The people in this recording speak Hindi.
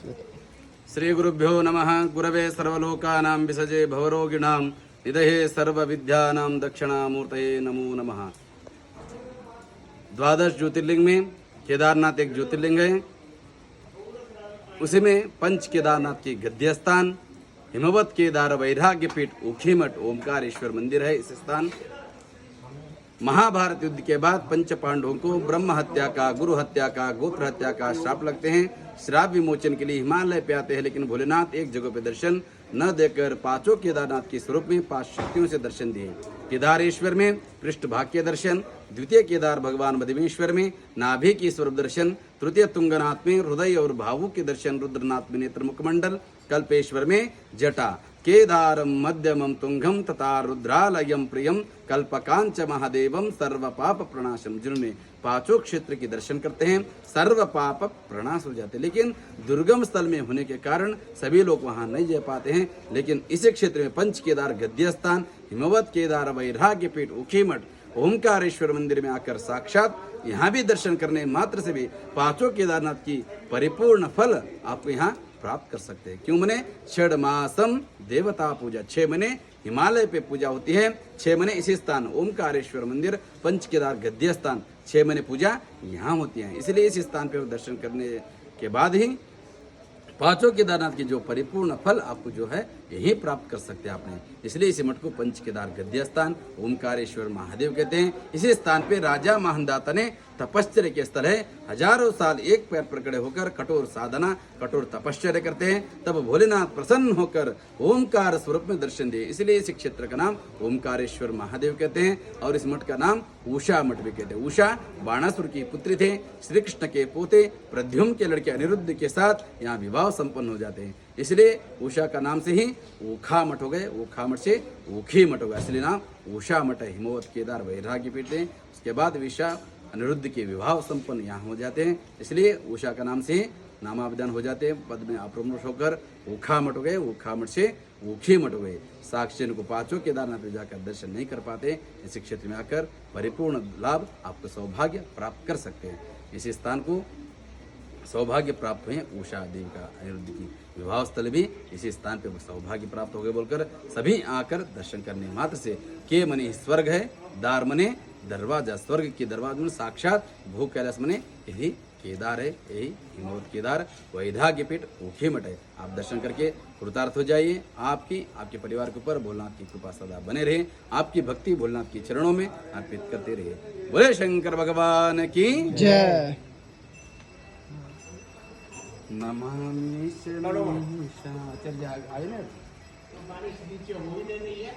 श्री गुरुभ्यो नमः। गुरवे सर्वलोकानां विसजे भवरोगिणां निधये सर्वविद्यानां दक्षिणामूर्तये नमो नमः। 12 ज्योतिर्लिंग में केदारनाथ एक ज्योतिर्लिंग है। उसी में पंच केदारनाथ की गद्य स्थान, हिमवत केदार वैराग्य पीठ ऊखीमठ ओमकारेश्वर मंदिर है। इस स्थान महाभारत युद्ध के बाद पंच पांडवों को ब्रह्म हत्या का, गुरु हत्या का, गोत्र हत्या का श्राप लगते हैं। श्राप विमोचन के लिए हिमालय पे आते हैं, लेकिन भोलेनाथ एक जगह पे दर्शन न देकर पांचों केदारनाथ के स्वरूप में 5 शक्तियों से दर्शन दिए। केदारेश्वर में पृष्ठभाग के दर्शन, द्वितीय केदार भगवान मधुमेश्वर में नाभि की स्वरूप दर्शन, तृतीय तुंगनाथ में हृदय और भावु के दर्शन, रुद्रनाथ में नेत्र मुखमंडल, कल्पेश्वर में जटा, केदारम मध्यमम तुंगम तथा रुद्रालयम प्रियम कल्पकांच महादेवम सर्व पाप प्रणाशम। जिन्होंने 5 क्षेत्र के दर्शन करते हैं सर्व पाप प्रणाश हो जाते हैं। लेकिन दुर्गम स्थल में होने के कारण सभी लोग वहां नहीं जा पाते हैं। लेकिन इसी क्षेत्र में पंच केदार गद्य स्थान, हिमवत केदार वैराग्य पीठ ऊखीमठ ओमकारेश्वर मंदिर में आकर साक्षात यहाँ भी दर्शन करने मात्र से भी 5 केदारनाथ की परिपूर्ण फल आपको यहाँ प्राप्त कर सकते हैं। क्यों? मने 6 मासम देवता पूजा, 6 महीने हिमालय पे पूजा होती है। 6 महीने इसी स्थान ओमकारेश्वर मंदिर पंच केदार गद्य स्थान 6 महीने पूजा यहाँ होती है। इसलिए इस स्थान पे दर्शन करने के बाद ही 5 केदारनाथ की जो परिपूर्ण फल आपको जो है यही प्राप्त कर सकते हैं आपने। इसलिए इस मठ को पंच केदार गद्य स्थान ओमकारेश्वर महादेव कहते हैं। इसी स्थान पे राजा महंदाता ने तपश्चर्या के स्थल है। हजारों साल एक पैर पर खड़े होकर कठोर साधना, कठोर तपश्चर्या करते हैं। तब भोलेनाथ प्रसन्न होकर ओमकार स्वरूप में दर्शन दिए। इसलिए इस क्षेत्र का नाम ओमकारेश्वर महादेव कहते हैं। और इस मठ का नाम उषा मठ भी कहते हैं। उषा बाणासुर की पुत्री थे, श्री कृष्ण के पोते प्रद्युम्न के लड़के अनिरुद्ध के साथ यहाँ विवाह संपन्न हो जाते हैं। इसलिए उषा का नाम से ही ऊखा मठ हो गए, ऊखा मठ से ऊखी मठ हो गया। इसलिए नाम उषा मठ है। हिमवत केदार वैराग्य पीठ है। उसके बाद विषा अनिरुद्ध के विवाह संपन्न यहाँ हो जाते हैं। इसलिए उषा का नाम से ही नामाभिधान हो जाते हैं। पद में अप्रमुख होकर ऊखा मठ हो गए, ऊखा मठ से ऊखी मठ हो गए। साक्षी को 5 केदारनाथ में जाकर दर्शन नहीं कर पाते, इस क्षेत्र में आकर परिपूर्ण लाभ आपको सौभाग्य प्राप्त कर सकते हैं। इसी स्थान को सौभाग्य प्राप्त हुए उषा देवी का, अनिरुद्ध की विवाह स्थल भी इसी स्थान पे सौभाग्य प्राप्त हो गए बोलकर सभी आकर दर्शन करने मात्र से के मने स्वर्ग है, दार मने दरवाजा, स्वर्ग के दरवाजे में साक्षात भू कैलाश मने यही केदार है, यही हिमवत केदार वैराग्य पीठ ऊखीमठ है। आप दर्शन करके कृतार्थ हो जाइए। आपके परिवार के ऊपर भोलेनाथ की कृपा सदा बने रहे। आपकी भक्ति भोलेनाथ के चरणों में अर्पित करते रहे। बोले शंकर भगवान की जय। नमामि शरणं। चल जा आए ना। बारिश नीचे हो ही नहीं है।